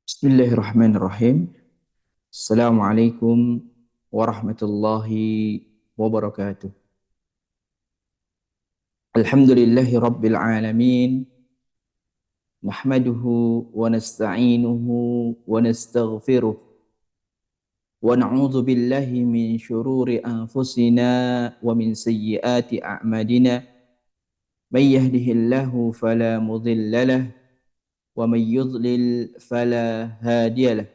Bismillahirrahmanirrahim. Assalamualaikum warahmatullahi wabarakatuh. Alhamdulillahi rabbil alamin. Nahmaduhu wa nasta'inuhu wa nastaghfiruh. Wa na'udzu billahi min syururi anfusina wa min sayyiati a'malina. May yahdihillahu fala mudilla lah wa may yudlil fala hadiya lah.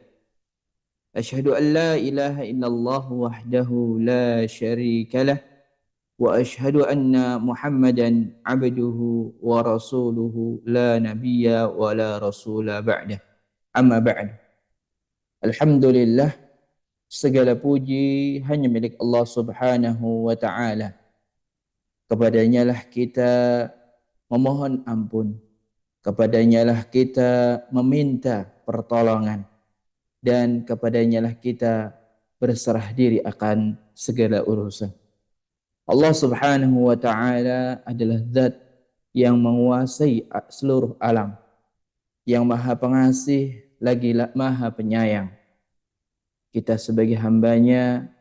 أشهد أن لا إله إلا الله وحده لا شريك له وأشهد أن محمدا عبده ورسوله لا نبي ولا رسول بعده أما بعد. Alhamdulillah, segala puji hanya milik Allah Subhanahu wa taala. Kepadanya lah kita memohon ampun, kepadanya lah kita meminta pertolongan, dan kepadanya lah kita berserah diri akan segala urusan. Allah Subhanahu wa taala adalah zat yang menguasai seluruh alam, yang maha pengasih lagi maha penyayang. Kita sebagai hambanya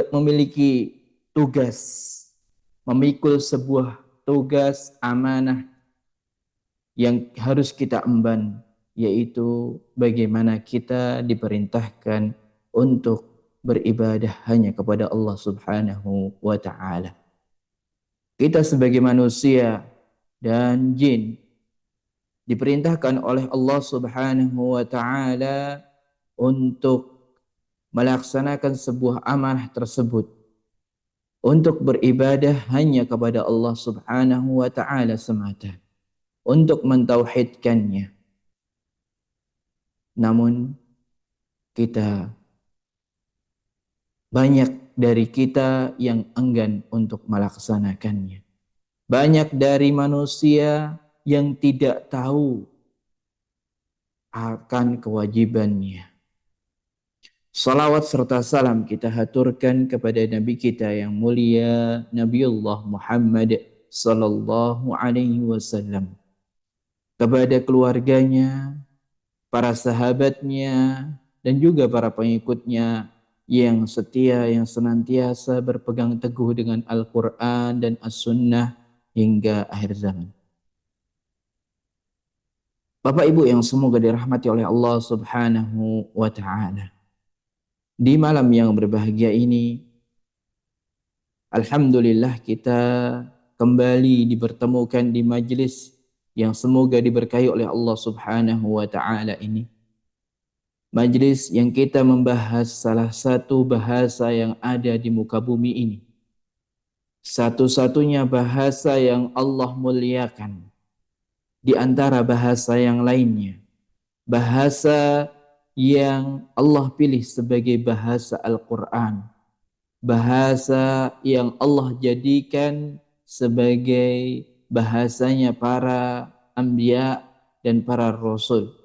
memiliki tugas, memikul sebuah tugas amanah yang harus kita emban, yaitu bagaimana kita diperintahkan untuk beribadah hanya kepada Allah Subhanahu wa taala. Kita sebagai manusia dan jin diperintahkan oleh Allah Subhanahu wa taala untuk melaksanakan sebuah amanah tersebut, untuk beribadah hanya kepada Allah Subhanahu wa taala semata, untuk mentauhidkannya. Namun banyak dari kita yang enggan untuk melaksanakannya. Banyak dari manusia yang tidak tahu akan kewajibannya. Salawat serta salam kita haturkan kepada Nabi kita yang mulia, Nabiullah Muhammad sallallahu alaihi wasallam, kepada keluarganya, para sahabatnya, dan juga para pengikutnya yang setia, yang senantiasa berpegang teguh dengan Al-Quran dan As-Sunnah hingga akhir zaman. Bapak Ibu yang semoga dirahmati oleh Allah Subhanahu wa ta'ala, di malam yang berbahagia ini, alhamdulillah kita kembali dipertemukan di majlis yang semoga diberkahi oleh Allah Subhanahu wa ta'ala ini. Majlis yang kita membahas salah satu bahasa yang ada di muka bumi ini. Satu-satunya bahasa yang Allah muliakan di antara bahasa yang lainnya. Bahasa yang Allah pilih sebagai bahasa Al-Quran. Bahasa yang Allah jadikan sebagai bahasanya para anbiya dan para rasul.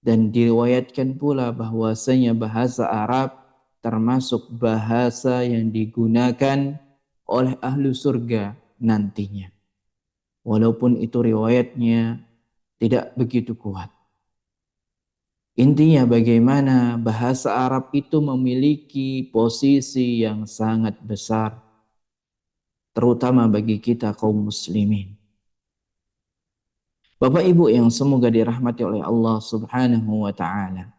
Dan diriwayatkan pula bahwasanya bahasa Arab termasuk bahasa yang digunakan oleh ahlu surga nantinya. Walaupun itu riwayatnya tidak begitu kuat. Intinya bagaimana bahasa Arab itu memiliki posisi yang sangat besar, terutama bagi kita kaum muslimin. Bapak Ibu yang semoga dirahmati oleh Allah Subhanahu wa ta'ala,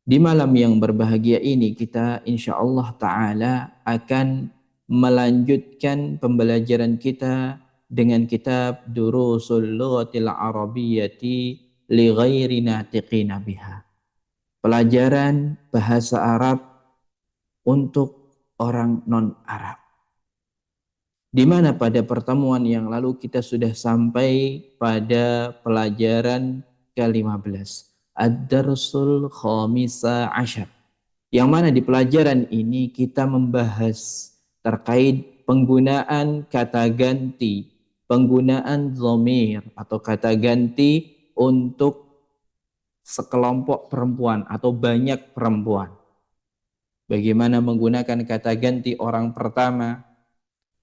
di malam yang berbahagia ini kita insya Allah ta'ala akan melanjutkan pembelajaran kita dengan kitab Durusul Lughatil Arabiyyati li ghairi natiqina biha. Pelajaran bahasa Arab untuk orang non-Arab. Di mana pada pertemuan yang lalu kita sudah sampai pada pelajaran ke-15. Ad-Darsul Khamisa Ashar. Yang mana di pelajaran ini kita membahas terkait penggunaan kata ganti, penggunaan dhamir atau kata ganti untuk sekelompok perempuan atau banyak perempuan. Bagaimana menggunakan kata ganti orang pertama,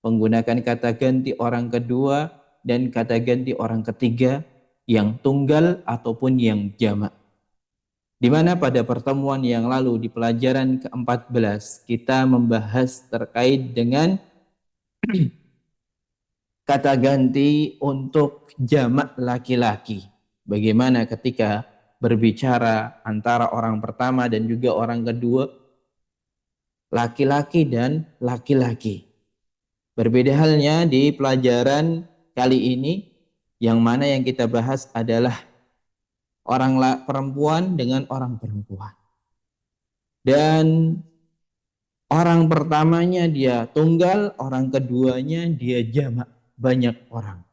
menggunakan kata ganti orang kedua, dan kata ganti orang ketiga yang tunggal ataupun yang jamak. Di mana pada pertemuan yang lalu di pelajaran ke-14 kita membahas terkait dengan kata ganti untuk jamak laki-laki. Bagaimana ketika berbicara antara orang pertama dan juga orang kedua, laki-laki dan laki-laki. Berbeda halnya di pelajaran kali ini, yang mana yang kita bahas adalah orang perempuan dengan orang perempuan. Dan orang pertamanya dia tunggal, orang keduanya dia jamak, banyak orang.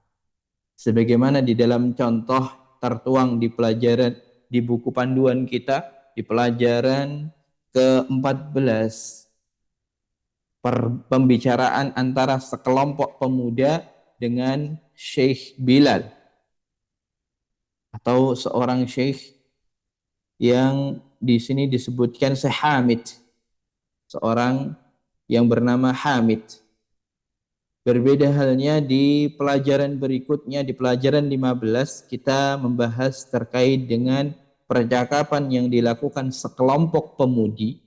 Sebagaimana di dalam contoh tertuang di pelajaran di buku panduan kita di pelajaran ke-14, pembicaraan antara sekelompok pemuda dengan Syekh Bilal atau seorang syekh yang di sini disebutkan Syekh Hamid, seorang yang bernama Hamid. Berbeda halnya di pelajaran berikutnya, di pelajaran 15 kita membahas terkait dengan percakapan yang dilakukan sekelompok pemudi.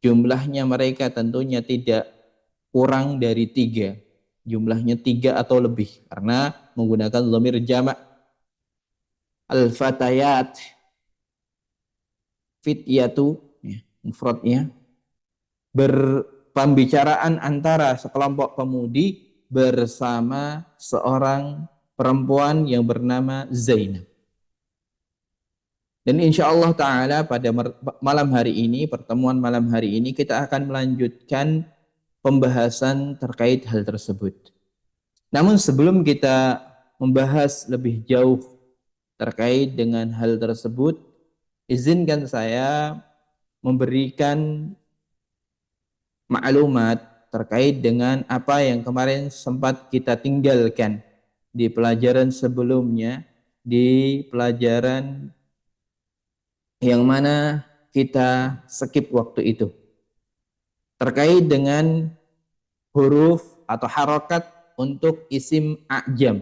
Jumlahnya mereka tentunya tidak kurang dari 3. Jumlahnya 3 atau lebih karena menggunakan dhamir jamak. Al-fatayat, fityatu, mufradnya, berpembicaraan antara sekelompok pemudi bersama seorang perempuan yang bernama Zainab. Dan insya Allah Ta'ala pada malam hari ini, pertemuan malam hari ini, kita akan melanjutkan pembahasan terkait hal tersebut. Namun sebelum kita membahas lebih jauh terkait dengan hal tersebut, izinkan saya memberikan maklumat terkait dengan apa yang kemarin sempat kita tinggalkan di pelajaran sebelumnya, di pelajaran yang mana kita skip waktu itu, terkait dengan huruf atau harokat untuk isim a'jam.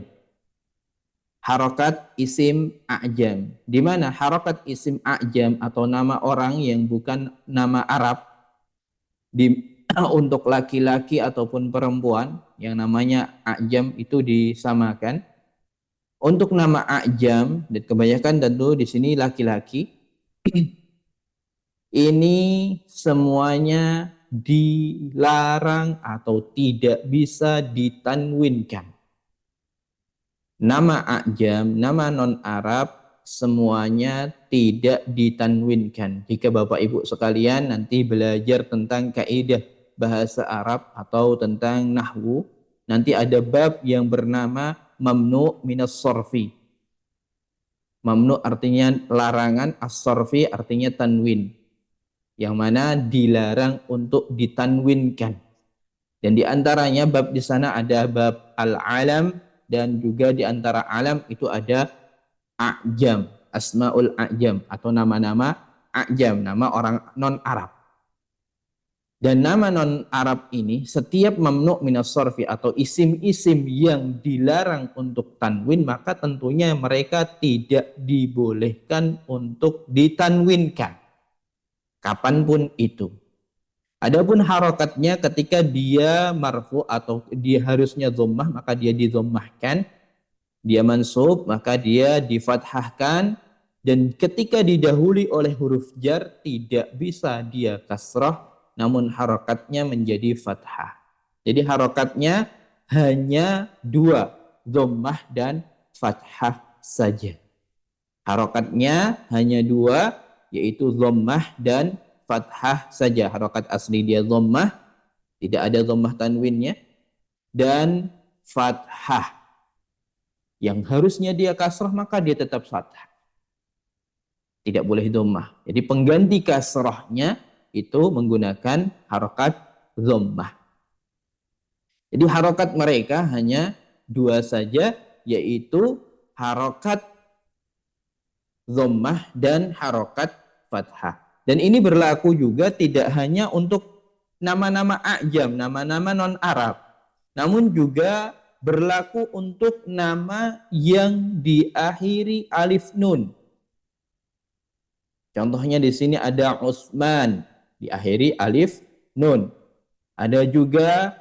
Harokat isim a'jam, di mana harokat isim a'jam atau nama orang yang bukan nama Arab untuk laki-laki ataupun perempuan yang namanya a'jam itu disamakan. Untuk nama a'jam, dan kebanyakan tentu di sini laki-laki, ini semuanya dilarang atau tidak bisa ditanwinkan. Nama a'jam, nama non-Arab, semuanya tidak ditanwinkan. Jika Bapak Ibu sekalian nanti belajar tentang kaidah bahasa Arab atau tentang nahwu, nanti ada bab yang bernama mamnu minas sorfi. Mamnu artinya larangan, as-sorfi artinya tanwin, yang mana dilarang untuk ditanwinkan. Dan di antaranya bab di sana ada bab al-alam, dan juga di antara alam itu ada a'jam, asmaul a'jam atau nama-nama a'jam, nama orang non-Arab. Dan nama non-Arab ini setiap mamnu minas sorfi atau isim-isim yang dilarang untuk tanwin, maka tentunya mereka tidak dibolehkan untuk ditanwinkan kapanpun itu. Adapun harokatnya ketika dia marfu atau dia harusnya dhammah, maka dia didhammahkan. Dia mansub, maka dia difathahkan. Dan ketika didahului oleh huruf jar, tidak bisa dia kasrah, namun harokatnya menjadi fathah. Jadi harokatnya hanya 2, dhammah dan fathah saja. Harokatnya hanya 2, yaitu dhammah dan fathah saja. Harokat asli dia dhammah, tidak ada dhammah tanwinnya, dan fathah. Yang harusnya dia kasrah, maka dia tetap fathah, tidak boleh dhammah. Jadi pengganti kasrahnya itu menggunakan harokat dhammah. Jadi harokat mereka hanya 2 saja, yaitu harokat dhammah dan harokat fathah. Dan ini berlaku juga tidak hanya untuk nama-nama a'jam, nama-nama non-Arab, namun juga berlaku untuk nama yang diakhiri alif nun. Contohnya di sini ada Utsman, diakhiri alif nun. Ada juga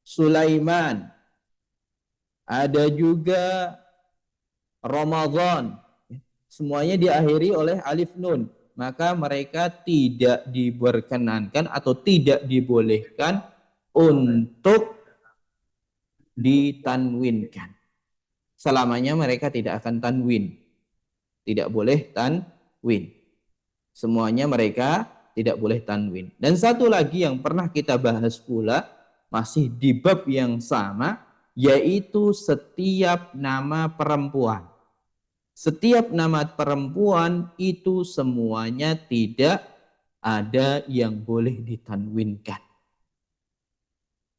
Sulaiman. Ada juga Ramadan. Semuanya diakhiri oleh alif nun. Maka mereka tidak diperkenankan atau tidak dibolehkan untuk ditanwinkan. Selamanya mereka tidak akan tanwin. Tidak boleh tanwin. Semuanya mereka tidak boleh tanwin. Dan satu lagi yang pernah kita bahas pula, masih di bab yang sama, yaitu setiap nama perempuan. Setiap nama perempuan itu semuanya tidak ada yang boleh ditanwinkan.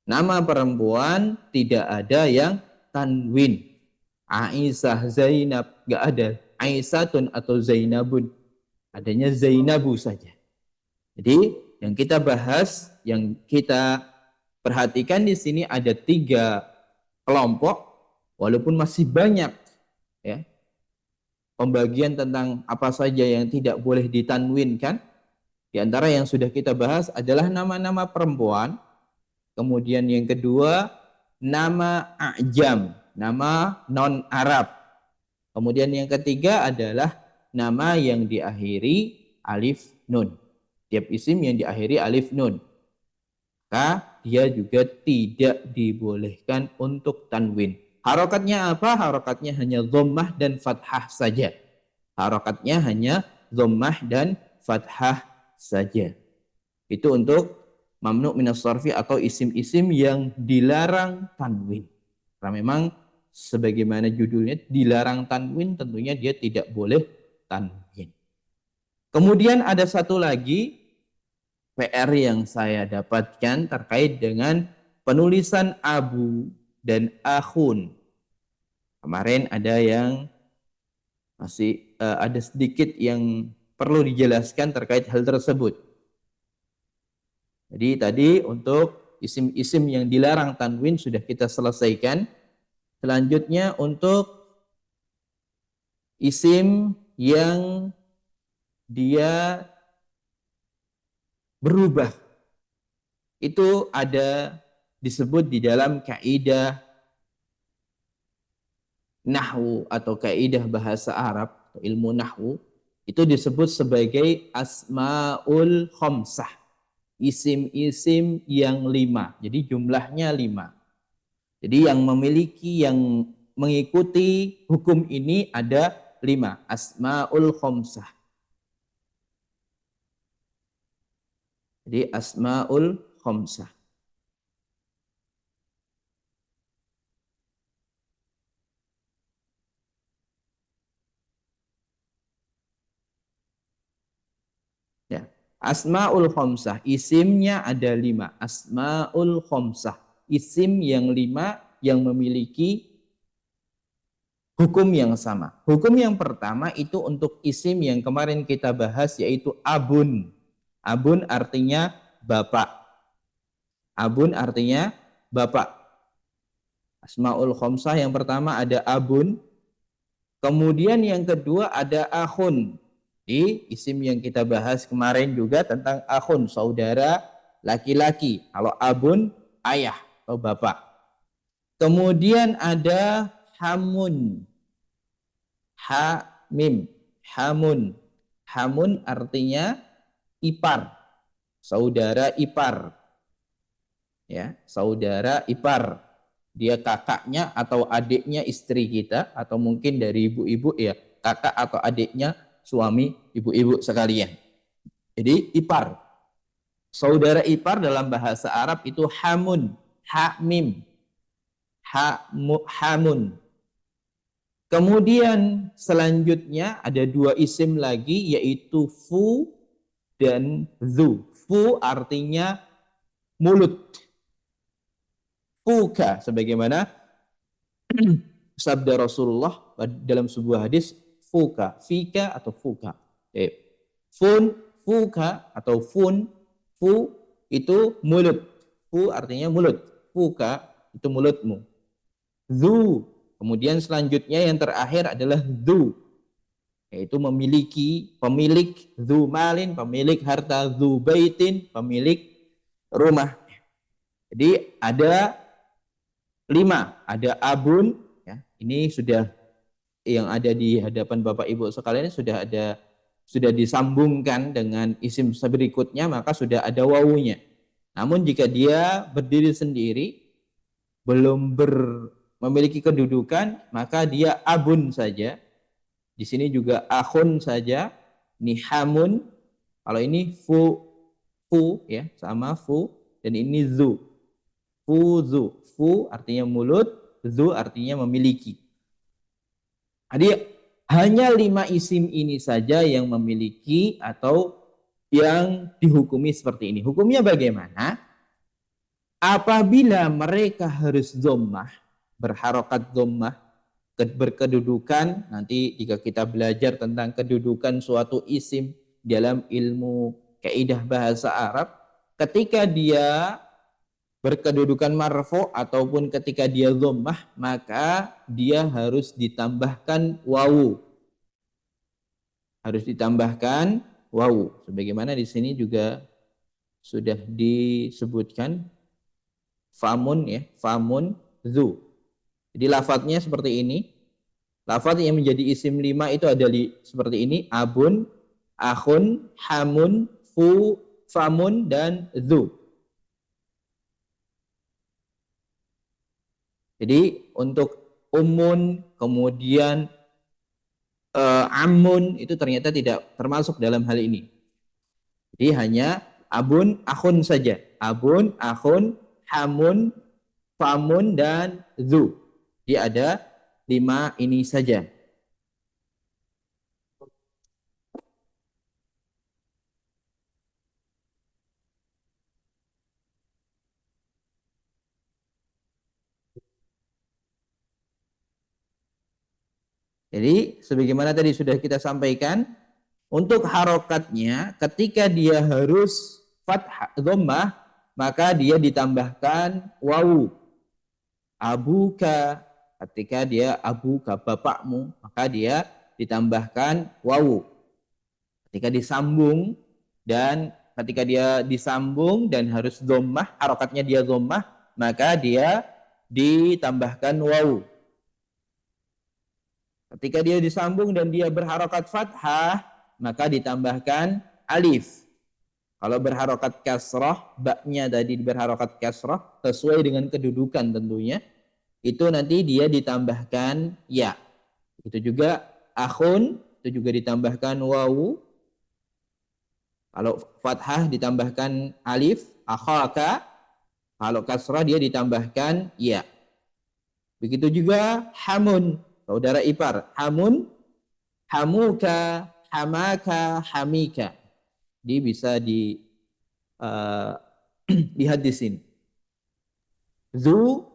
Nama perempuan tidak ada yang tanwin. Aisyah, Zainab, gak ada. Aisyatun atau Zainabun. Adanya Zainabu saja. Jadi yang kita bahas, yang kita perhatikan di sini ada 3 kelompok, walaupun masih banyak ya pembagian tentang apa saja yang tidak boleh ditanwinkan. Di antara yang sudah kita bahas adalah nama-nama perempuan. Kemudian yang kedua, nama a'jam, nama non-Arab. Kemudian yang ketiga adalah nama yang diakhiri alif nun. Tiap isim yang diakhiri alif nun, maka dia juga tidak dibolehkan untuk tanwin. Harokatnya apa? Harokatnya hanya dhammah dan fathah saja. Harokatnya hanya dhammah dan fathah saja. Itu untuk mamnu minas sarfi atau isim-isim yang dilarang tanwin. Karena memang sebagaimana judulnya, dilarang tanwin, tentunya dia tidak boleh tanwin. Kemudian ada satu lagi PR yang saya dapatkan terkait dengan penulisan abu dan akhun. Kemarin ada yang masih ada sedikit yang perlu dijelaskan terkait hal tersebut. Jadi tadi untuk isim-isim yang dilarang tanwin sudah kita selesaikan. Selanjutnya untuk isim yang dia berubah, itu ada disebut di dalam kaidah nahwu atau kaidah bahasa Arab atau ilmu nahwu, itu disebut sebagai asmaul khamsah, isim-isim yang 5. Jadi jumlahnya 5. Jadi yang memiliki, yang mengikuti hukum ini ada 5, asmaul khamsah. Jadi asmaul khamsah. Ya. Asmaul khamsah, isimnya ada 5. Asmaul khamsah, isim yang 5 yang memiliki hukum yang sama. Hukum yang pertama itu untuk isim yang kemarin kita bahas, yaitu abun. Abun artinya bapak. Abun artinya bapak. Asmaul khamsah yang pertama ada abun. Kemudian yang kedua ada akhun. Di isim yang kita bahas kemarin juga tentang akhun, saudara laki-laki. Kalau abun, ayah atau bapak. Kemudian ada hamun. Hamim. Hamun. Hamun artinya ipar. Saudara ipar. Ya, saudara ipar. Dia kakaknya atau adiknya istri kita, atau mungkin dari ibu-ibu ya, kakak atau adiknya suami ibu-ibu sekalian. Jadi ipar. Saudara ipar dalam bahasa Arab itu hamun, hamim, hamun. Kemudian selanjutnya ada 2 isim lagi, yaitu fu dan zu. Fu artinya mulut. Fuka, sebagaimana sabda Rasulullah dalam sebuah hadis, fuka, fika atau fuka. Fun, fuka atau fun, fu itu mulut. Fu artinya mulut. Fuka itu mulutmu. Zu. Kemudian selanjutnya yang terakhir adalah zu, yaitu memiliki, pemilik, zu malin, pemilik harta, zu baitin, pemilik rumah. Jadi ada 5, ada abun, ya, ini sudah yang ada di hadapan Bapak Ibu sekalian sudah disambungkan dengan isim berikutnya, maka sudah ada wawunya. Namun jika dia berdiri sendiri, belum memiliki kedudukan, maka dia abun saja. Di sini juga akhun saja, ini hamun. Kalau ini fu ya, sama fu, dan ini zu. Fu artinya mulut, zu artinya memiliki. Jadi hanya 5 isim ini saja yang memiliki atau yang dihukumi seperti ini. Hukumnya bagaimana? Apabila mereka harus dhammah, berharokat dhammah, berkedudukan, nanti jika kita belajar tentang kedudukan suatu isim dalam ilmu kaidah bahasa Arab, ketika dia berkedudukan marfu ataupun ketika dia dhammah, maka dia harus ditambahkan wawu. Harus ditambahkan wawu. Sebagaimana di sini juga sudah disebutkan famun ya, famun zu. Jadi lafadznya seperti ini. Lafadz yang menjadi isim 5 itu ada seperti ini: abun, akhun, hamun, fu, famun, dan zu. Jadi untuk umun, kemudian amun itu ternyata tidak termasuk dalam hal ini. Jadi hanya abun, akhun saja. Abun, akhun, hamun, famun, dan zu. Jadi ada 5 ini saja. Jadi sebagaimana tadi sudah kita sampaikan, untuk harokatnya ketika dia harus fathah dhammah, maka dia ditambahkan wawu. Abuka, ketika dia abuka bapakmu, maka dia ditambahkan wawu. Ketika disambung dan ketika dia disambung dan harus dhammah, harokatnya dia dhammah, maka dia ditambahkan wawu. Ketika dia disambung dan dia berharokat fathah, maka ditambahkan alif. Kalau berharokat kasrah, baknya tadi berharokat kasrah, sesuai dengan kedudukan tentunya, itu nanti dia ditambahkan ya. Itu juga akhun, itu juga ditambahkan wawu. Kalau fathah ditambahkan alif, akhaka. Kalau kasrah dia ditambahkan ya. Begitu juga hamun, saudara ipar. Hamun, hamuka, hamaka, hamika. Jadi bisa lihat di sini. Zu,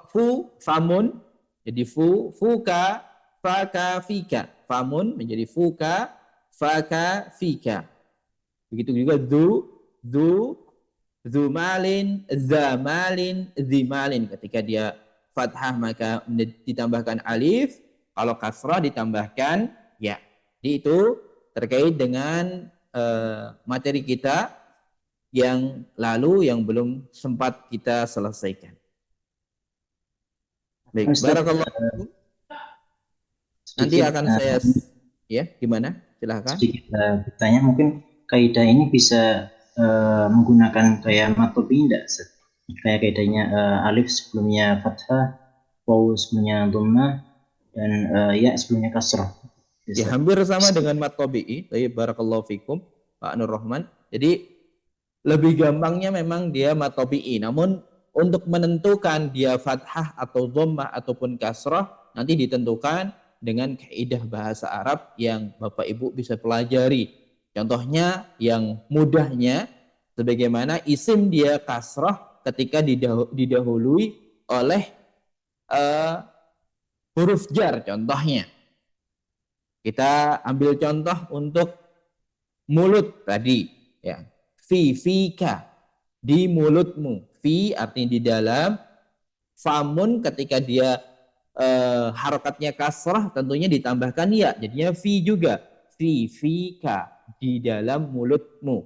fu, famun, jadi fuka, faka, fika. Famun menjadi fuka, faka, fika. Begitu juga zu malin, zamalin, zimalin. Ketika dia fathah maka ditambahkan alif, kalau kasrah ditambahkan ya. Jadi itu terkait dengan materi kita yang lalu yang belum sempat kita selesaikan. Baik, barakallahu. Nanti akan saya ya, gimana? Silahkan. Sedikit bertanya, mungkin kaidah ini bisa menggunakan kayak matobi enggak? Kayak kaidahnya alif sebelumnya fathah, wawu sebelumnya dhammah, dan ya sebelumnya kasrah. Ya, hampir sama dengan mat tabi'i. Barakallahu fikum, Pak Nur Rahman. Jadi lebih gampangnya memang dia mat tabi'i. Namun untuk menentukan dia fathah atau dhammah ataupun kasrah nanti ditentukan dengan kaidah bahasa Arab yang Bapak Ibu bisa pelajari. Contohnya yang mudahnya, sebagaimana isim dia kasrah ketika didahului oleh huruf jar. Contohnya kita ambil contoh untuk mulut tadi, ya. Fika, di mulutmu. Fi artinya di dalam, Famun ketika dia harokatnya kasrah tentunya ditambahkan ya, jadinya fi juga. Fika, di dalam mulutmu.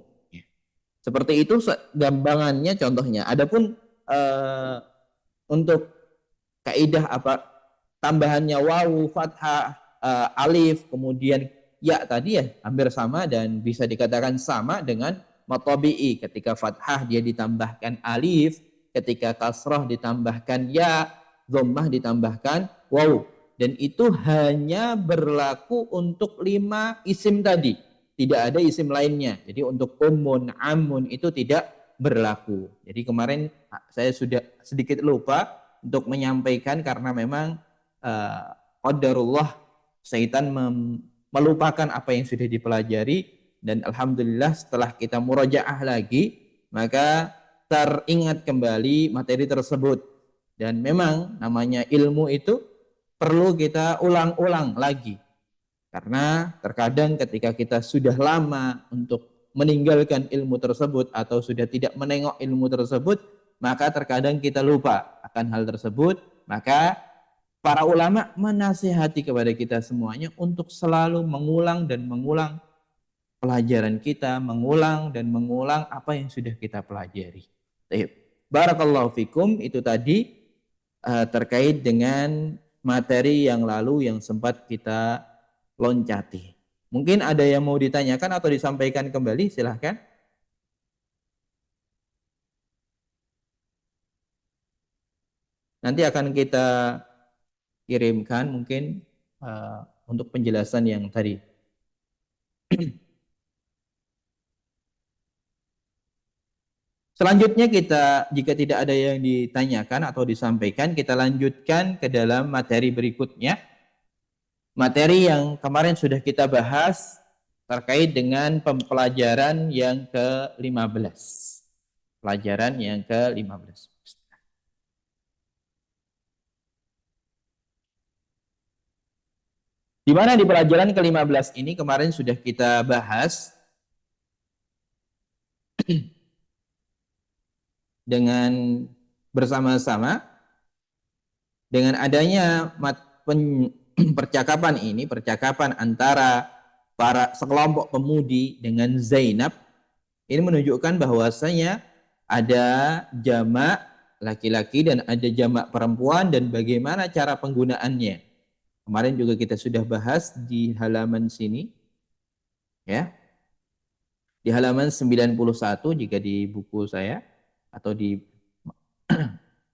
Seperti itu gambangannya contohnya. Adapun untuk kaidah apa tambahannya wawu, fathah, alif, kemudian ya tadi ya hampir sama dan bisa dikatakan sama dengan matabi'i. Ketika fathah dia ditambahkan alif, ketika kasrah ditambahkan ya, dhammah ditambahkan wawu. Dan itu hanya berlaku untuk 5 isim tadi. Tidak ada isim lainnya. Jadi untuk umun, amun itu tidak berlaku. Jadi kemarin saya sudah sedikit lupa untuk menyampaikan karena memang qadarullah syaitan melupakan apa yang sudah dipelajari, dan alhamdulillah setelah kita murojaah lagi maka teringat kembali materi tersebut. Dan memang namanya ilmu itu perlu kita ulang-ulang lagi, karena terkadang ketika kita sudah lama untuk meninggalkan ilmu tersebut atau sudah tidak menengok ilmu tersebut, maka terkadang kita lupa akan hal tersebut. Maka para ulama menasihati kepada kita semuanya untuk selalu mengulang dan mengulang pelajaran kita, mengulang dan mengulang apa yang sudah kita pelajari. Barakallahu fikum, itu tadi terkait dengan materi yang lalu yang sempat kita loncati. Mungkin ada yang mau ditanyakan atau disampaikan kembali, silahkan. Nanti akan kita kirimkan mungkin untuk penjelasan yang tadi. Selanjutnya kita, jika tidak ada yang ditanyakan atau disampaikan, kita lanjutkan ke dalam materi berikutnya. Materi yang kemarin sudah kita bahas terkait dengan pembelajaran yang ke-15. Pelajaran yang ke-15. Di mana di pelajaran ke-15 ini kemarin sudah kita bahas dengan bersama-sama dengan adanya percakapan ini, percakapan antara para sekelompok pemudi dengan Zainab, ini menunjukkan bahwasanya ada jamak laki-laki dan ada jamak perempuan dan bagaimana cara penggunaannya. Kemarin juga kita sudah bahas di halaman sini, ya. Di halaman 91 jika di buku saya atau di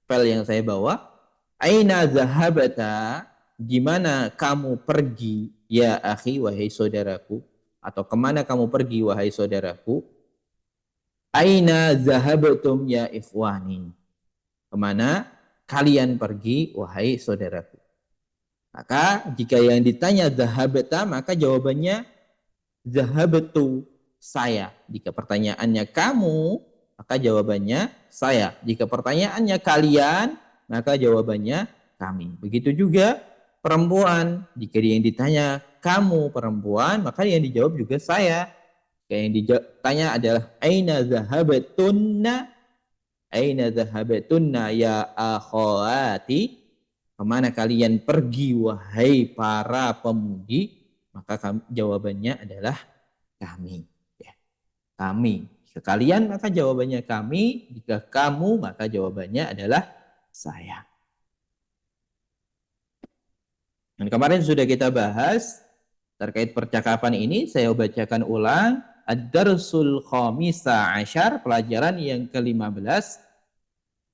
file yang saya bawa. Aina zahabata, di mana kamu pergi ya akhi, wahai saudaraku, atau kemana kamu pergi wahai saudaraku. Aina zahabatum ya ikhwani, kemana kalian pergi wahai saudaraku. Maka jika yang ditanya zahabata, maka jawabannya zahabatu, saya. Jika pertanyaannya kamu, maka jawabannya saya. Jika pertanyaannya kalian, maka jawabannya kami. Begitu juga perempuan. Jika yang ditanya kamu perempuan, maka yang dijawab juga saya. Jika yang ditanya adalah aina zahabatunna, aina zahabatunna ya akhawati, kemana kalian pergi wahai para pemudi, maka jawabannya adalah kami. Ya. Kami. Jika kalian maka jawabannya kami, jika kamu maka jawabannya adalah saya. Dan kemarin sudah kita bahas terkait percakapan ini, saya bacakan ulang. Ad-darsul khamisa asyar, pelajaran yang ke-15,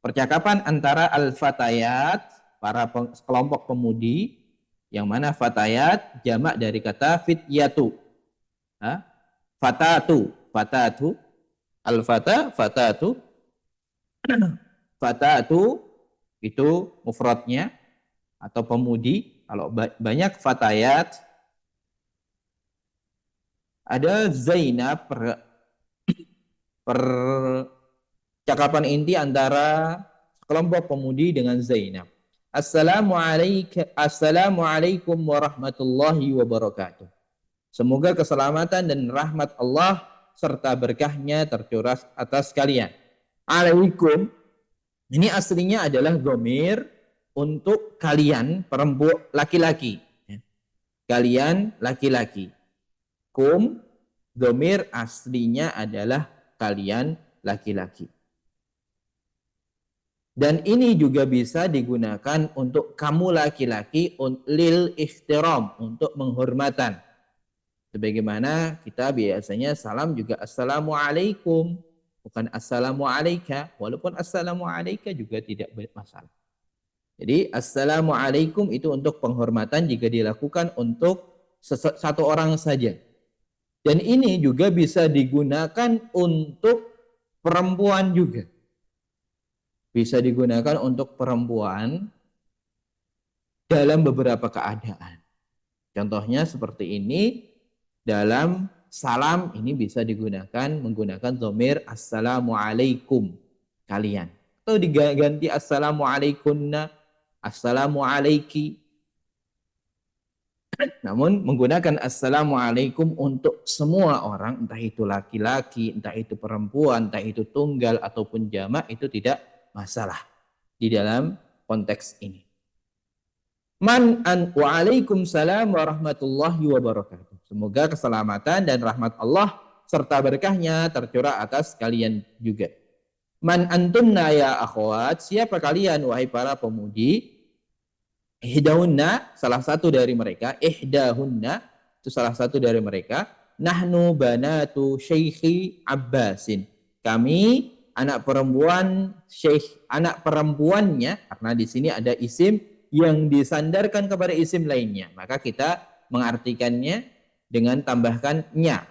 percakapan antara al-fatayat, para kelompok pemudi, yang mana fatayat jamak dari kata fityatu. Fatatu, fatatu, al-fata, fatatu. Fatatu itu mufradnya atau pemudi. Kalau banyak fatayat, ada Zainab, percakapan inti antara kelompok pemudi dengan Zainab. Assalamualaikum warahmatullahi wabarakatuh. Semoga keselamatan dan rahmat Allah serta berkahnya tercurah atas kalian. Alaikum, Ini aslinya adalah dhamir untuk kalian perempuan laki-laki. Kalian laki-laki. Kum, dhamir aslinya adalah kalian laki-laki. Dan ini juga bisa digunakan untuk kamu laki-laki lil ihtiram, untuk menghormatan. Sebagaimana kita biasanya salam juga assalamualaikum, bukan assalamu alaika, walaupun assalamu alaika juga tidak bermasalah. Jadi assalamualaikum itu untuk penghormatan jika dilakukan untuk satu orang saja. Dan ini juga bisa digunakan untuk perempuan juga. Bisa digunakan untuk perempuan dalam beberapa keadaan. Contohnya seperti ini, dalam salam ini bisa digunakan menggunakan dhamir assalamualaikum kalian. Atau diganti assalamualaikunna, assalamualaiki. Namun menggunakan assalamualaikum untuk semua orang, entah itu laki-laki, entah itu perempuan, entah itu tunggal ataupun jamak, itu tidak masalah di dalam konteks ini. Waalaikumsalam warahmatullahi wabarakatuh. Semoga keselamatan dan rahmat Allah serta berkahnya tercurah atas kalian juga. Man antunna ya akhwat, siapa kalian wahai para pemuji? Ihdahunna, salah satu dari mereka. Ihdahunna, itu salah satu dari mereka. Nahnu banatu Syekhi Abbasin. Kami anak perempuan Syekh, anak perempuannya, karena di sini ada isim yang disandarkan kepada isim lainnya, maka kita mengartikannya dengan tambahkan nya.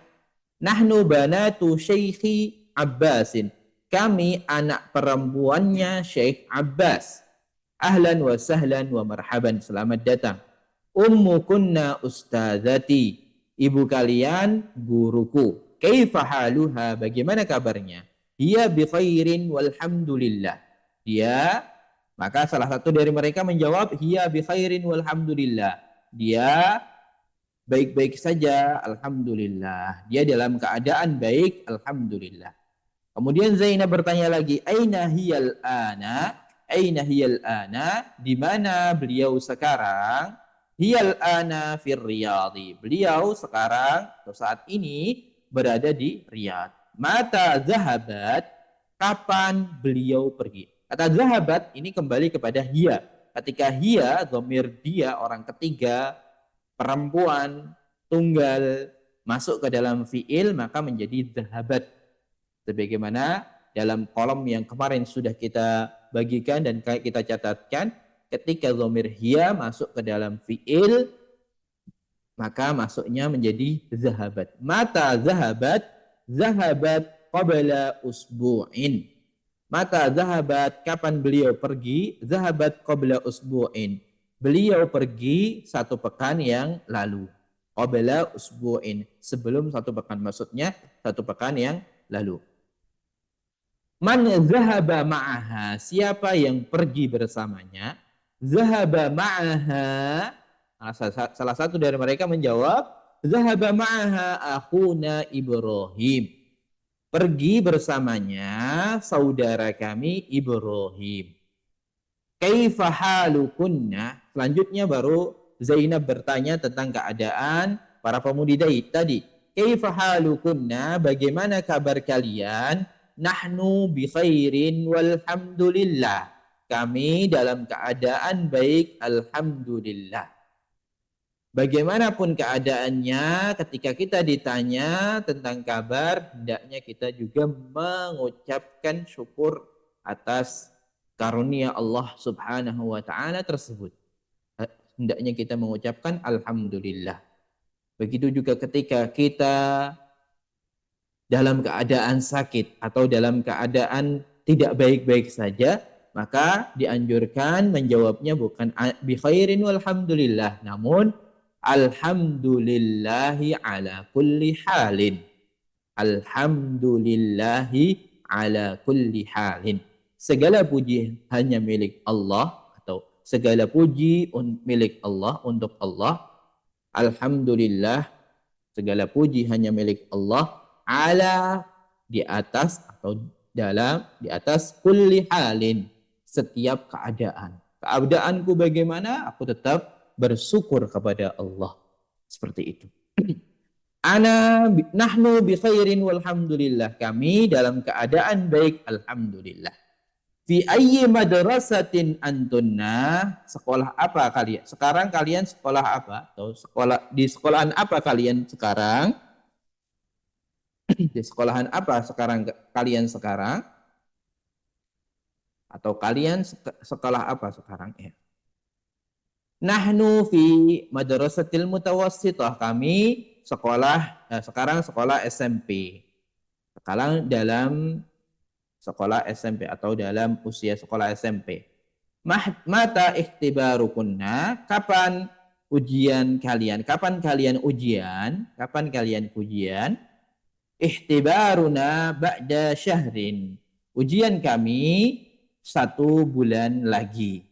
Nahnu banatu Syekhi Abbasin. Kami anak perempuannya Syekh Abbas. Ahlan wa sahlan wa marhaban, selamat datang. Ummu kunna ustadzati, ibu kalian guruku. Kaifa haluha, bagaimana kabarnya? Hiya bi khairin walhamdulillah. Dia, maka salah satu dari mereka menjawab, hiya bi khairin walhamdulillah. Dia baik-baik saja, alhamdulillah. Dia dalam keadaan baik, alhamdulillah. Kemudian Zainab bertanya lagi, aina hiyal ana? Aina hiyal ana? Di mana beliau sekarang? Hiyal ana fir Riyadhi. Beliau sekarang atau saat ini berada di Riyadh. Mata zahabat? Kapan beliau pergi? Kata zahabat ini kembali kepada hiya. Ketika hiya, dhamir dia, orang ketiga, perempuan, tunggal, masuk ke dalam fiil, maka menjadi zahabat. Sebagaimana dalam kolom yang kemarin sudah kita bagikan dan kita catatkan, ketika dhamir hiya masuk ke dalam fiil, maka masuknya menjadi zahabat. Mata zahabat? Zahabat qabla usbu'in. Mata zahabat, kapan beliau pergi? Zahabat qabla usbu'in. Beliau pergi 1 pekan yang lalu. Qabla usbu'in, sebelum 1 pekan, maksudnya 1 pekan yang lalu. Man zahaba ma'aha, siapa yang pergi bersamanya? Zahaba ma'aha, salah satu dari mereka menjawab, zahaba ma'aha akhuna Ibrahim. Pergi bersamanya saudara kami Ibrahim. Kaifa halukunna? Selanjutnya baru Zainab bertanya tentang keadaan para pemudi tadi. Kaifa halukunna? Bagaimana kabar kalian? Nahnu bi khairin walhamdulillah. Kami dalam keadaan baik, alhamdulillah. Bagaimanapun keadaannya, ketika kita ditanya tentang kabar, hendaknya kita juga mengucapkan syukur atas karunia Allah Subhanahu wa taala tersebut. Hendaknya kita mengucapkan alhamdulillah. Begitu juga ketika kita dalam keadaan sakit atau dalam keadaan tidak baik-baik saja, maka dianjurkan menjawabnya bukan bi khairin walhamdulillah, namun alhamdulillahi ala kulli halin. Alhamdulillahi ala kulli halin. Segala puji hanya milik Allah, atau segala puji milik Allah, untuk Allah. Alhamdulillah, segala puji hanya milik Allah, ala, di atas atau dalam, di atas kulli halin, setiap keadaan. Keadaanku bagaimana, aku tetap bersyukur kepada Allah. Seperti itu. Nahnu bi khairin walhamdulillah. Kami dalam keadaan baik, alhamdulillah. Fi ayyi madrasatin antunna? Sekolah apa kalian? Sekarang kalian sekolah apa? Atau sekolah di sekolahan apa kalian sekarang? Di sekolahan apa sekarang kalian sekarang? Atau kalian sekolah apa sekarang ya? Nahnu fi madrasatil mutawassithah. Kami sekarang sekolah SMP. Sekarang dalam sekolah SMP atau dalam usia sekolah SMP. Mata ikhtibarukunna? Kapan ujian kalian? Kapan kalian ujian? Kapan kalian ujian? Ihtibaruna ba'da syahrin. Ujian kami 1 bulan lagi.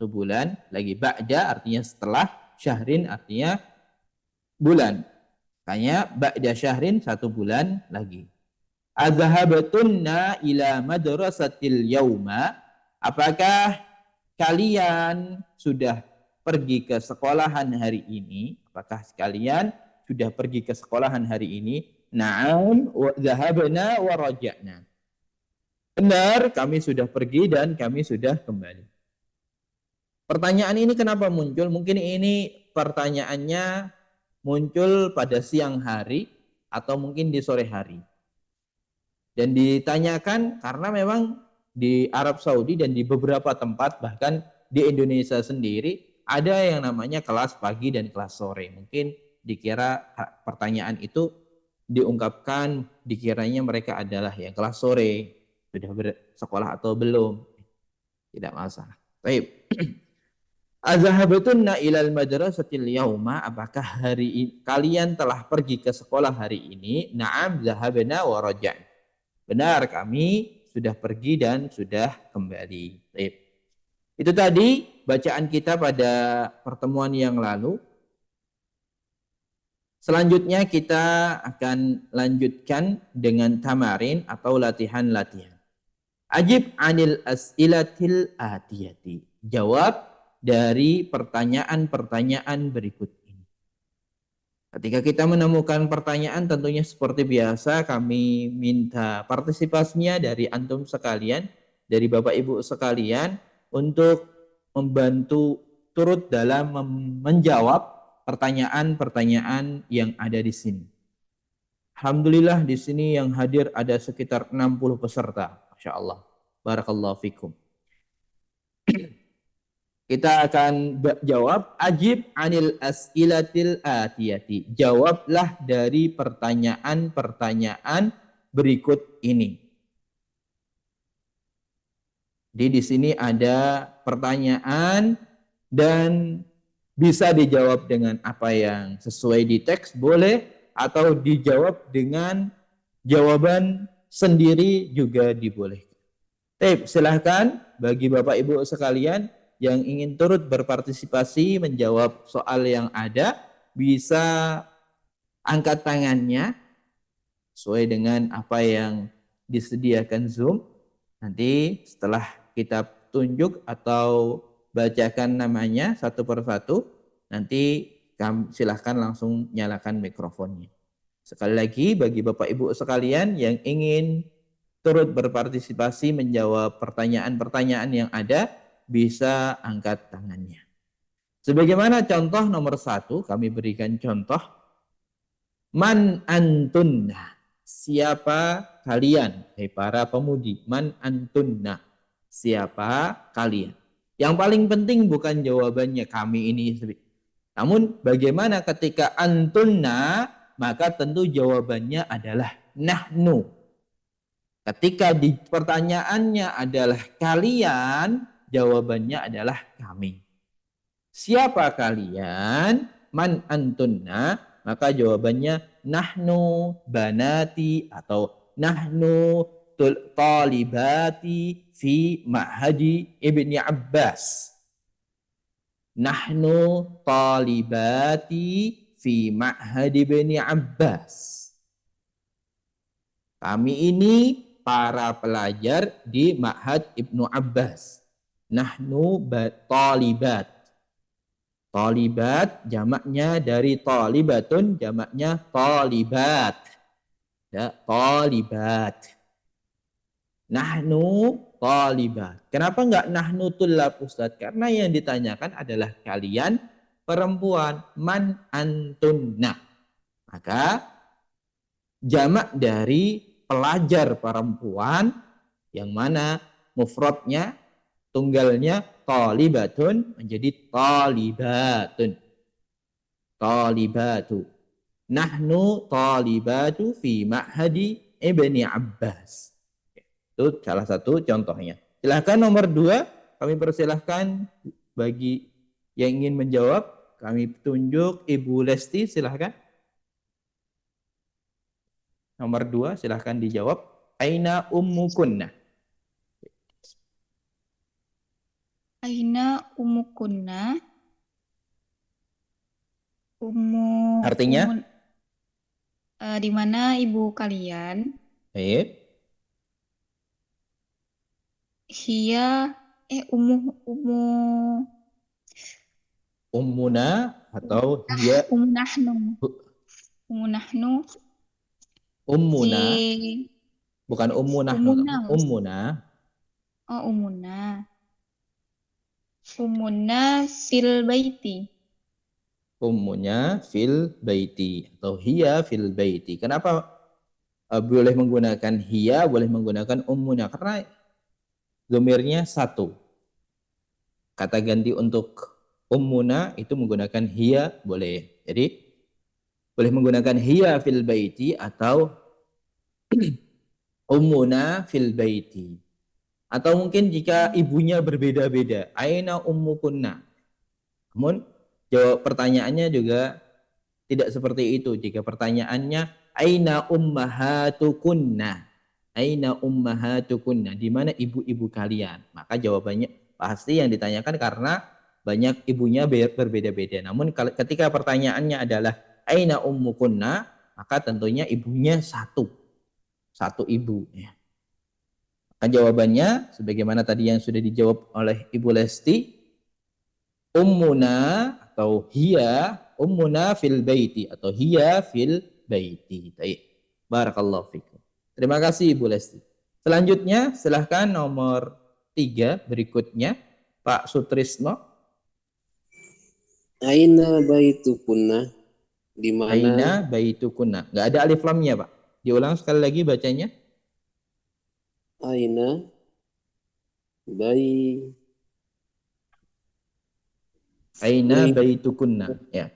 1 bulan lagi. Ba'da artinya setelah, syahrin artinya bulan. Makanya ba'da syahrin 1 bulan lagi. Azhabatunna ila madrasatil yauma? Apakah kalian sudah pergi ke sekolahan hari ini? Apakah kalian sudah pergi ke sekolahan hari ini? Na'am wa zahabna wa raja'na. Benar, kami sudah pergi dan kami sudah kembali. Pertanyaan ini kenapa muncul? Mungkin ini pertanyaannya muncul pada siang hari atau mungkin di sore hari. Dan ditanyakan karena memang di Arab Saudi dan di beberapa tempat, bahkan di Indonesia sendiri, ada yang namanya kelas pagi dan kelas sore. Mungkin dikira pertanyaan itu diungkapkan, dikiranya mereka adalah yang kelas sore, sudah bersekolah atau belum. Tidak masalah. Baik. Azhabatunna ilal madrasatil yauma? Apakah hari ini kalian telah pergi ke sekolah hari ini? Na'am zahabna wa raja'na. Benar, kami sudah pergi dan sudah kembali. Baik. Itu tadi bacaan kita pada pertemuan yang lalu. Selanjutnya kita akan lanjutkan dengan tamarin atau latihan-latihan. Ajib anil as'ilatil atiyati. Jawab dari pertanyaan-pertanyaan berikut ini. Ketika kita menemukan pertanyaan, tentunya seperti biasa kami minta partisipasinya dari antum sekalian, dari Bapak Ibu sekalian, untuk membantu turut dalam menjawab pertanyaan-pertanyaan yang ada di sini. Alhamdulillah di sini yang hadir ada sekitar 60 peserta. Masya Allah. Barakallahu fikum. Kita akan jawab ajib anil as'ilatil atiyati. Jawablah dari pertanyaan-pertanyaan berikut ini. Jadi di sini ada pertanyaan dan bisa dijawab dengan apa yang sesuai di teks boleh, atau dijawab dengan jawaban sendiri juga dibolehkan. Silahkan bagi Bapak Ibu sekalian yang ingin turut berpartisipasi menjawab soal yang ada, bisa angkat tangannya sesuai dengan apa yang disediakan Zoom. Nanti setelah kita tunjuk atau bacakan namanya satu persatu, nanti silahkan langsung nyalakan mikrofonnya. Sekali lagi bagi Bapak Ibu sekalian yang ingin turut berpartisipasi menjawab pertanyaan-pertanyaan yang ada, bisa angkat tangannya. Sebagaimana contoh nomor 1, kami berikan contoh. Man antunna? Siapa kalian? Hai para pemudi. Man antunna? Siapa kalian? Yang paling penting bukan jawabannya kami ini, namun bagaimana ketika antunna, maka tentu jawabannya adalah nahnu. Ketika di pertanyaannya adalah kalian, jawabannya adalah kami. Siapa kalian? Man antunna? Maka jawabannya nahnu banati atau nahnu talibati fi ma'hadi Ibni Abbas. Nahnu talibati fi ma'hadi Ibni Abbas. Kami ini para pelajar di Ma'had Ibnu Abbas. Nahnu talibat. Talibat jamaknya dari talibatun, jamaknya talibat. Ya, talibat. Nahnu talibat. Kenapa enggak nahnu tullab Ustaz? Karena yang ditanyakan adalah kalian perempuan. Man antunna. Maka jamak dari pelajar perempuan yang mana mufradnya tunggalnya talibatun menjadi talibatun. Talibatu. Nahnu talibatu fi ma'hadi Ibni Abbas. Itu salah satu contohnya. Silahkan nomor 2, kami persilahkan bagi yang ingin menjawab, kami tunjuk Ibu Lesti, silahkan. Nomor 2, silahkan dijawab. Aina ummukunna. Aina umukunna. Umu Artinya? Di mana ibu kalian? Baik. Hia Ummuna atau hiya nahnu. Nahnu. ummuna. Bukan ummu nahnu. Ummuna. Oh, ummuna. Ummuna fil baiti. Ummunya fil baiti atau hiya fil baiti. Kenapa boleh menggunakan hiya, boleh menggunakan ummuna? Karena domirnya satu. Kata ganti untuk ummuna itu menggunakan hiya boleh. Jadi boleh menggunakan hiya fil baiti atau ummuna fil baiti. Atau mungkin jika ibunya berbeda-beda, aina ummukunna. Namun jawab pertanyaannya juga tidak seperti itu. Jika pertanyaannya aina ummahatukunna, aina ummahatukunna, di mana ibu-ibu kalian, maka jawabannya pasti yang ditanyakan karena banyak ibunya berbeda-beda. Namun ketika pertanyaannya adalah aina ummukunna, maka tentunya ibunya satu ibu. Maka jawabannya sebagaimana tadi yang sudah dijawab oleh Ibu Lesti, ummuna atau hiya ummuna fil baiti atau hiya fil baiti. Baik. Barakallahu fikum. Terima kasih Ibu Lesti. Selanjutnya silahkan nomor 3 berikutnya Pak Sutrisno. Aina baitukunna, di mana? Aina baitukunna. Enggak ada alif lamnya, Pak. Diulang sekali lagi bacanya. Aina bai Aina baitukunna, ya.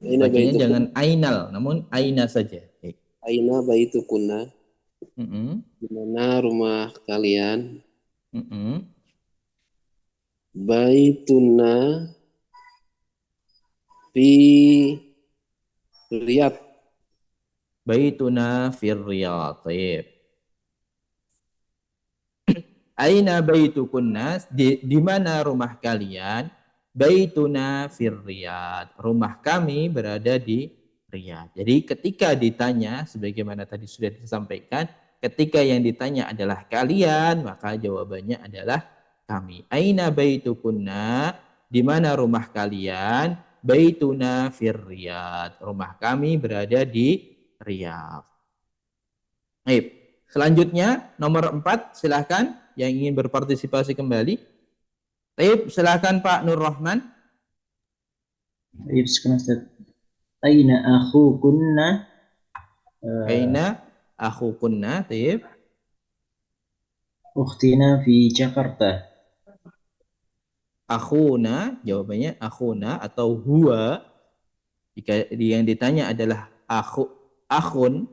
Aina Bacanya baitukunna. jangan ainal, namun aina saja. Aina baitukunna. Di mana rumah kalian? Baituna fi Riyadh. Baituna fir Riyadh. Aina baitukunna, di mana rumah kalian? Baituna fir Riyadh. Rumah kami berada di Riyadh. Jadi ketika ditanya, sebagaimana tadi sudah disampaikan, ketika yang ditanya adalah kalian, maka jawabannya adalah kami. Aina baitukunna, di mana rumah kalian? Baituna fir Riyadh. Rumah kami berada di Riyadh. Baik. Selanjutnya nomor 4, silahkan yang ingin berpartisipasi kembali. Baik, silahkan Pak Nur Rahman. Baik, sekarang Ustaz. Aina akhukunna? Aina akhukunna, baik. Ukhtina fi Jakarta. Akhuna, jawabannya akhuna atau huwa. Jika yang ditanya adalah akhun,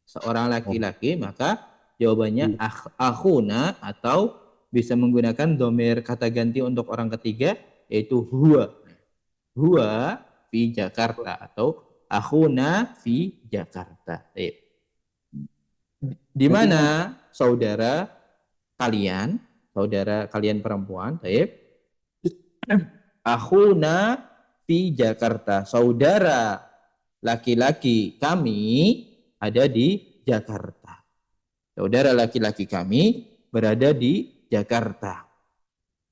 seorang laki-laki, maka jawabannya akhuna atau bisa menggunakan domir kata ganti untuk orang ketiga yaitu huwa. Huwa fi Jakarta atau akhuna fi Jakarta. Di mana saudara kalian perempuan, akhuna fi Jakarta. Saudara laki-laki kami ada di Jakarta. Saudara laki-laki kami berada di Jakarta.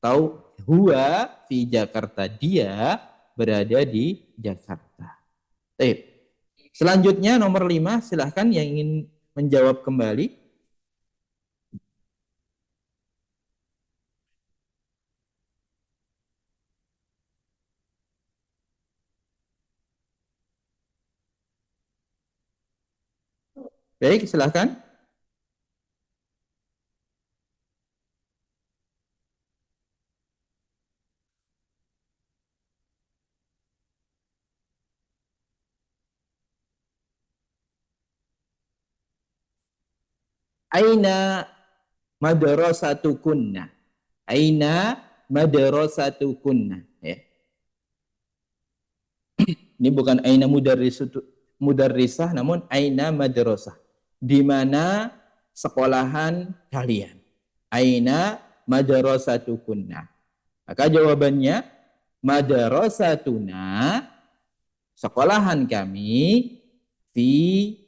atau huwa fi Jakarta, dia berada di Jakarta. Baik. Selanjutnya nomor 5, silahkan yang ingin menjawab kembali. Baik, silahkan. Aina madrasatukunna. Aina madrasatukunna. Ya. Ini bukan aina mudarrisah, namun aina madrasah. Di mana sekolahan kalian? Aina madrasatukunna. Maka jawabannya madrasatuna, sekolahan kami, fi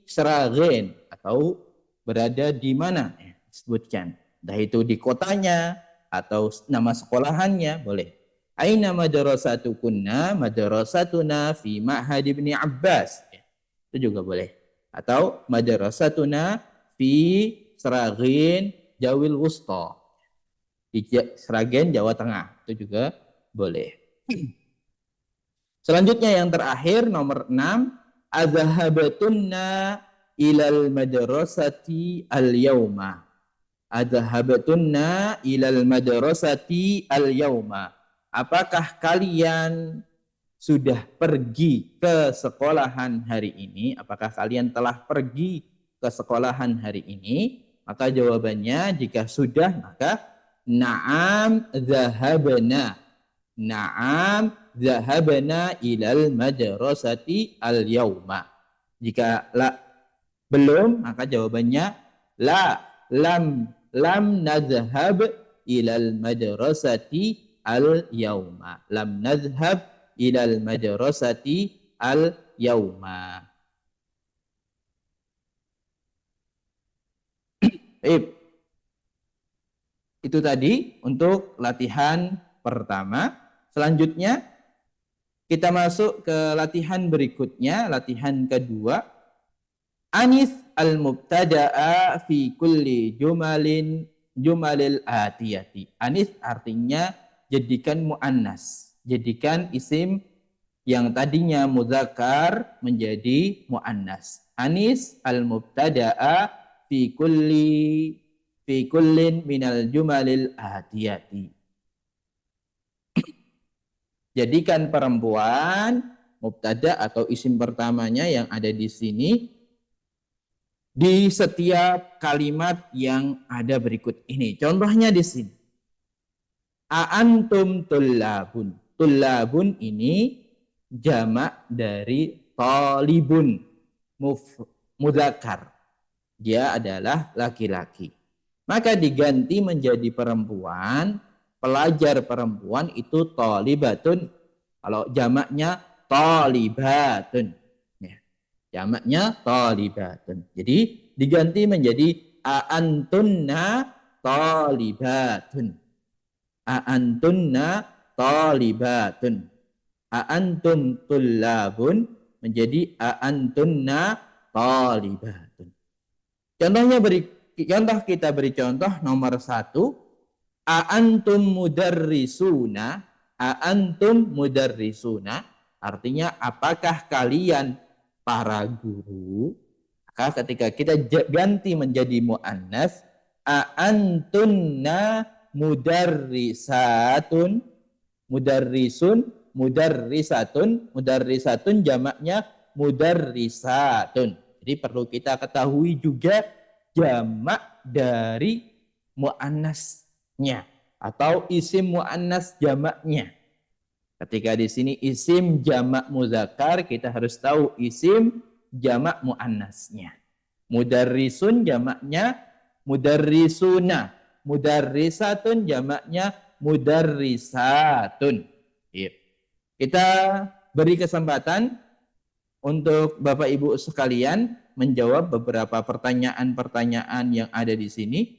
Sragen, atau berada di mana? Disebutkan. Entah itu di kotanya atau nama sekolahannya, boleh. Aina madrasatukunna, madrasatuna fi Ma'had Ibni Abbas. Itu juga boleh. Atau madrasatuna fi Sragen Jawil Wusta. Di Sragen Jawa Tengah. Itu juga boleh. Selanjutnya yang terakhir nomor 6, adzahabatunna ilal madrasati al-yauma. Adzahabatunna ilal madrasati al-yauma. Apakah kalian sudah pergi ke sekolahan hari ini? Apakah kalian telah pergi ke sekolahan hari ini? Maka jawabannya jika sudah, maka na'am zahabna. Na'am zahabna ilal madrasati al-yauma. Jika belum, maka jawabannya la, lam nazhab ilal madrasati al-yauma. Lam nazhab ilal madrasati al-yauma. Itu tadi untuk latihan pertama. Selanjutnya kita masuk ke latihan berikutnya, latihan kedua. Anis al-mubtada'a fi kulli jumalil atiyati. Anis artinya jadikan mu'annas. Jadikan isim yang tadinya muzakkar menjadi mu'annas. Anis al-mubtada'a fi kullin minal jumalil atiyati. Jadikan perempuan mubtada atau isim pertamanya yang ada di sini di setiap kalimat yang ada berikut ini. Contohnya di sini. A'antum tullabun. Tullabun ini jamak dari talibun, mudzakkar. Dia adalah laki-laki. Maka diganti menjadi perempuan. Pelajar perempuan itu talibatun. Kalau jamaknya talibatun. Ya. Jamaknya talibatun. Jadi diganti menjadi a'antunna talibatun. A'antunna talibatun. A'antum tullabun menjadi a'antunna talibatun. Contoh kita beri contoh nomor 1. A'antum mudarrisuna. A'antum mudarrisuna artinya apakah kalian para guru? Maka ketika kita ganti menjadi muannas, a'antunna mudarrisatun. Mudarrisun, mudarrisatun jamaknya mudarrisatun. Jadi perlu kita ketahui juga jamak dari muannasnya atau isim muannas jamaknya. Ketika di sini isim jamak muzakkar, kita harus tahu isim jamak muannasnya. Mudarrisun jamaknya mudarrisuna. Mudarrisatun jamaknya mudarrisatun. Kita beri kesempatan untuk Bapak Ibu sekalian menjawab beberapa pertanyaan-pertanyaan yang ada di sini.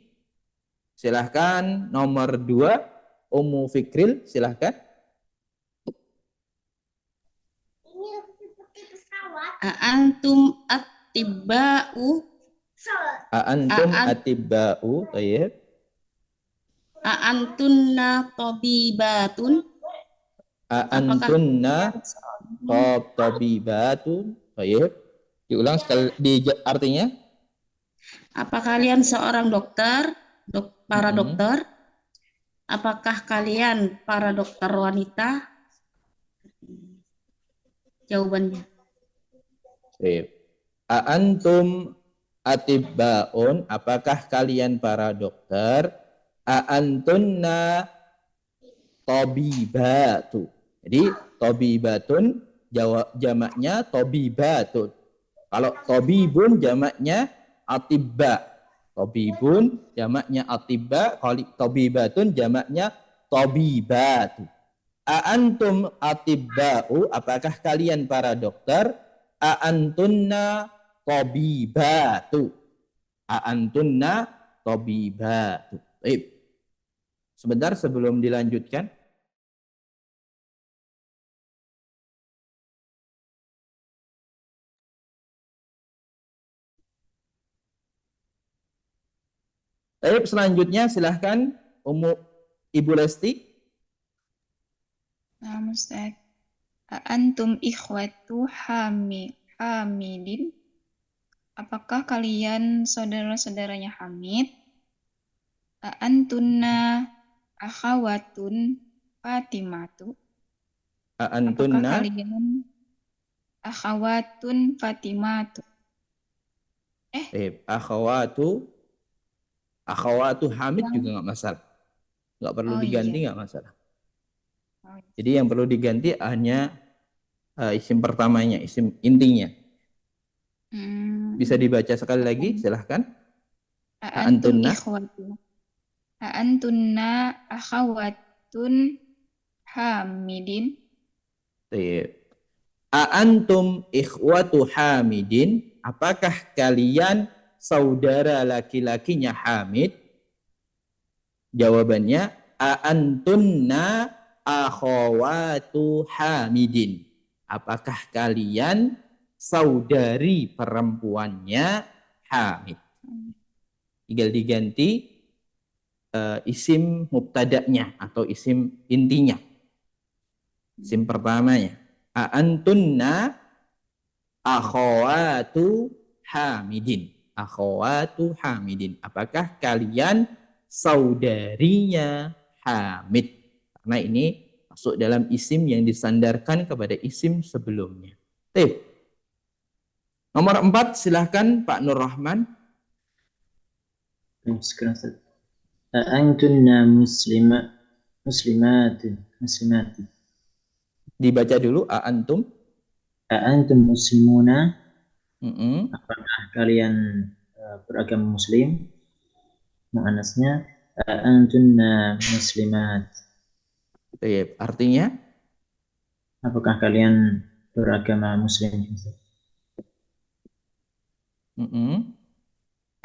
Silahkan nomor 2 Ummu Fikril, silahkan. Antum at-tibba'u Antum A'an- atibba'u, tayyib. antunna tabibatun. Antunna tabibatun, tayyib. Diulang sekali, artinya. Apa kalian seorang dokter? Para Mm-mm. dokter? Apakah kalian para dokter wanita? Jawabannya. Tayyib. Antum atibba'un, apakah kalian para dokter? Antunna tabibatu. Jadi tabibatun jamaknya tabibatun. Kalau tabibun jamaknya atibba. Tabibun jamaknya atibba, kalau tabibatun jamaknya tabibatu. Antum atibba'u, apakah kalian para dokter? Antunna tabibatu. Antunna tabibatu. Baik. Sebentar sebelum dilanjutkan. Baik, selanjutnya silahkan Ibu Lesti. Nah, Ustaz. Antum ikhwatu Hamidin. Apakah kalian saudara-saudaranya Hamid? Antunna akhawatun Fatimatu. Apakah Antunna kalian akhawatun Fatimatu? akhawatu Hamid Yang- juga nggak masalah. Nggak perlu Oh, diganti, iya. nggak masalah. Oh, Jadi yang perlu diganti hanya isim pertamanya, isim intinya. Bisa dibaca sekali lagi, silahkan. Antum Antunna. ikhwatu. Antunna akhawatun Hamidin. Antum ikhwatu Hamidin, apakah kalian saudara laki-lakinya Hamid? Jawabannya antunna akhawatu Hamidin. Apakah kalian saudari perempuannya Hamid? Tinggal diganti isim mubtada'nya atau isim intinya. Isim pertamanya. Antunna akhawatu Hamidin. Akhawatu Hamidin. Apakah kalian saudarinya Hamid? Karena ini masuk dalam isim yang disandarkan kepada isim sebelumnya. Nomor 4, silahkan Pak Nur Rahman. Sekarang Ustaz. Antunna muslimatun. Dibaca dulu. Antum. Antum muslimuna. Mm-mm. Apakah kalian beragama muslim? Mu'annasnya antunna muslimat. Artinya? Apakah kalian beragama muslim?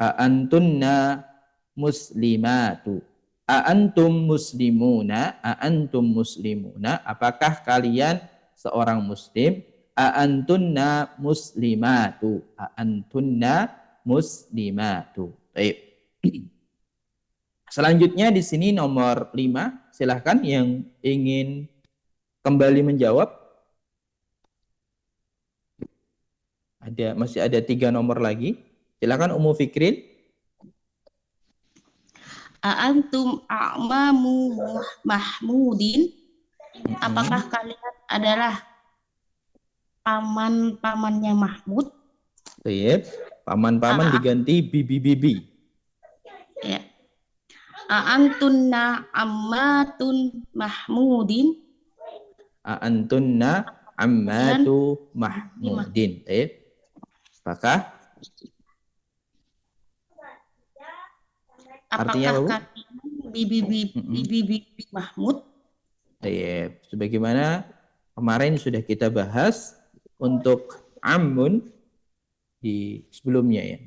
Antunna muslimatu. Antum muslimuna. Antum muslimuna. Apakah kalian seorang muslim? Antunna muslimatu. Antunna muslimatu. Baik. Selanjutnya di sini nomor 5. Silahkan yang ingin kembali menjawab. Masih ada 3 nomor lagi. Silakan Ummu Fikrin. Antum a'mamu Mahmudin. Apakah kalian adalah paman-pamannya Mahmud? Baik. Paman-paman diganti bibi-bibi. Ya. Antunna ammatun Mahmudin. Antunna ammatu Mahmudin. Baik. Apakah? Artinya apa, Bu? Bibi Mahmud? Baik. Sebagaimana kemarin sudah kita bahas untuk ammun di sebelumnya ya.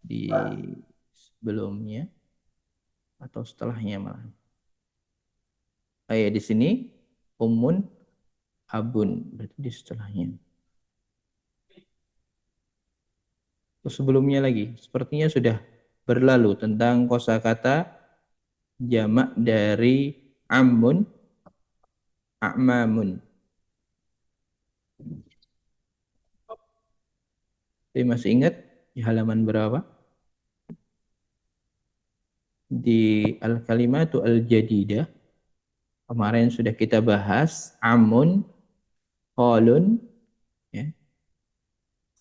Di sebelumnya atau setelahnya malah. Di sini ummun abun, berarti di setelahnya. Terus sebelumnya lagi, sepertinya sudah berlalu tentang kosakata jamak dari amun, a'mamun. Tapi masih ingat di halaman berapa? Di al-kalimatu al-jadidah. Kemarin sudah kita bahas amun, qalun, ya,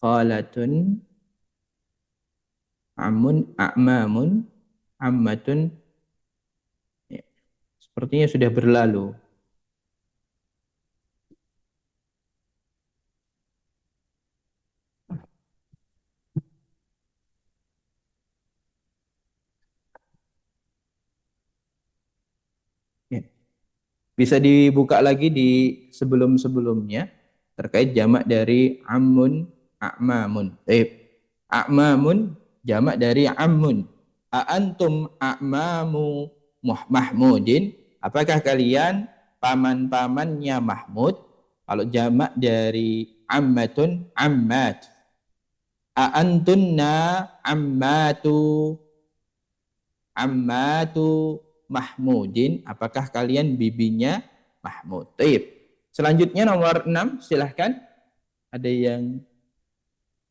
qalatun, amun, a'mamun, ammatun. Ya, sepertinya sudah berlalu. Ya. Bisa dibuka lagi di sebelum-sebelumnya terkait jamak dari amun, a'mamun. A'mamun jamak dari amun. A'antum a'mamu Mahmudin. Apakah kalian paman-pamannya Mahmud? Kalau jamak dari ammatun, ammat. A'antunna ammatu Mahmudin, apakah kalian bibinya Mahmud? Taib. Selanjutnya nomor 6, silahkan. Ada yang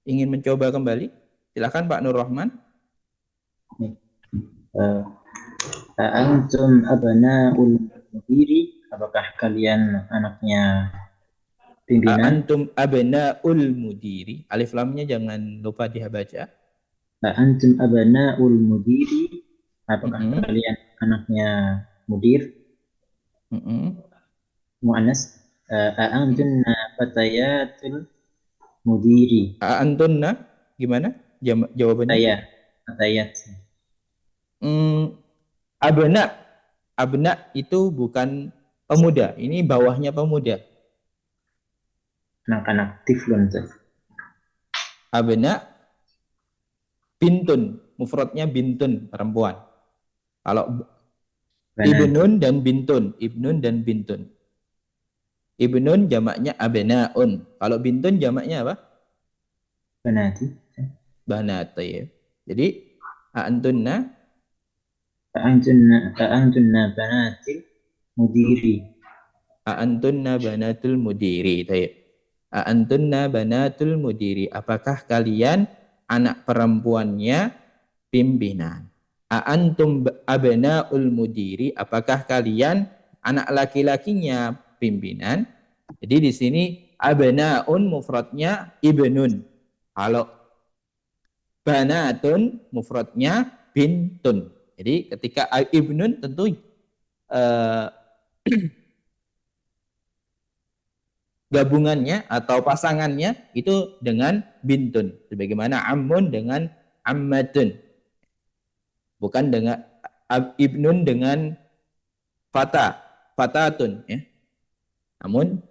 ingin mencoba kembali? Silahkan Pak Nur Rahman. Antum abna'ul mudiri, apakah kalian anaknya pimpinan? Antum abna'ul mudiri. Alif lamnya jangan lupa dibaca. Antum abna'ul mudiri, apakah kalian anaknya mudir? Mu'annas. Antunna fatayatul mudiri. Antunna gimana? Jawabannya? Fatayat. Abna itu bukan pemuda. Ini bawahnya pemuda. Anak-anak tiflun. Abna bintun, mufradnya bintun, perempuan. Kalau ibnun dan bintun, ibnun jamaknya abnaun. Kalau bintun jamaknya apa? Banati. Banati, ya. Jadi antunna banatil mudiri. Antunna banatul mudiri. Antunna banatul mudiri. Apakah kalian anak perempuannya pimpinan? Antum abnaul mudiri. Apakah kalian anak laki-lakinya pimpinan? Jadi di sini abnaun mufradnya ibnun. Kalau banatun mufradnya bintun. Jadi ketika ibnun tentu gabungannya atau pasangannya itu dengan bintun. Sebagaimana ammun dengan ammatun. Bukan dengan ibnun dengan fatatun. Ya. Namun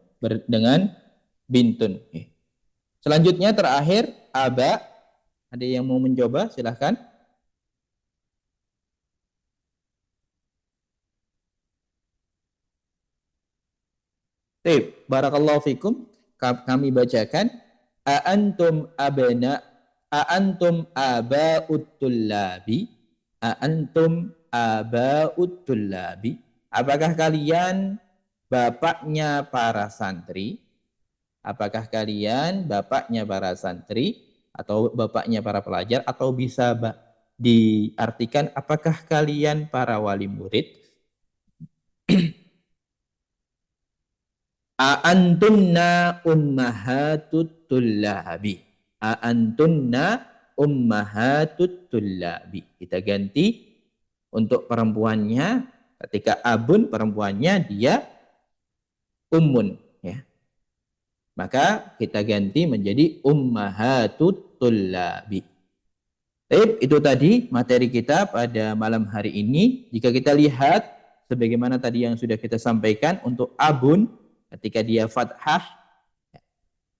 dengan bintun. Ya. Selanjutnya terakhir aba. Ada yang mau mencoba? Silahkan. Baik, barakallahu fikum. Kami bacakan antum aba'ut tullabi apakah kalian bapaknya para santri? Apakah kalian bapaknya para santri atau bapaknya para pelajar, atau bisa diartikan apakah kalian para wali murid? Antunna ummahatut tullabi. Antunna ummahatut tullabi. Kita ganti untuk perempuannya, ketika abun perempuannya dia ummun, ya. Maka kita ganti menjadi ummahatut tullabi. Itu tadi materi kita pada malam hari ini. Jika kita lihat sebagaimana tadi yang sudah kita sampaikan, untuk abun ketika dia fathah,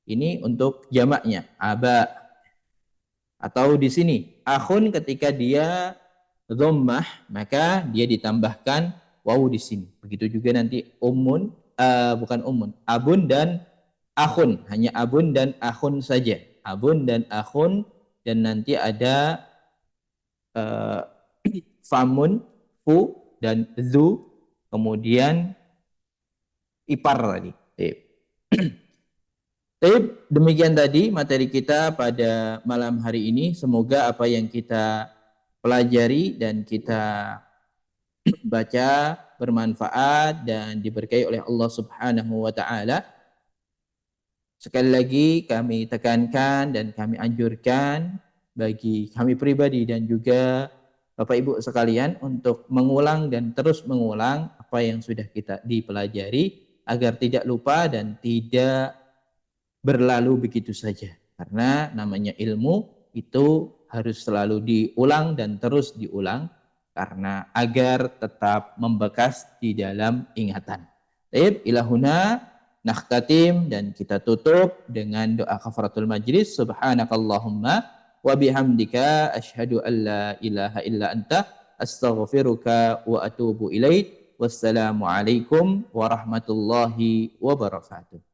ini untuk jamaknya aba. Atau di sini akhun ketika dia dhammah, maka dia ditambahkan wawu di sini. Begitu juga nanti ummun, bukan ummun, abun dan akhun, hanya abun dan akhun saja. Abun dan akhun, dan nanti ada famun, fu, dan zu, kemudian ipar tadi. Demikian tadi materi kita pada malam hari ini. Semoga apa yang kita pelajari dan kita baca bermanfaat dan diberkahi oleh Allah Subhanahu wa taala. Sekali lagi kami tekankan dan kami anjurkan bagi kami pribadi dan juga Bapak Ibu sekalian untuk mengulang dan terus mengulang apa yang sudah kita dipelajari agar tidak lupa dan tidak berlalu begitu saja. Karena namanya ilmu itu harus selalu diulang dan terus diulang karena agar tetap membekas di dalam ingatan. Baik, ilahuna nakhtatim dan kita tutup dengan doa kafaratul majlis. Subhanakallahumma wa bihamdika asyhadu an la ilaha illa anta astaghfiruka wa atubu ilaik. Wassalamualaikum warahmatullahi wabarakatuh.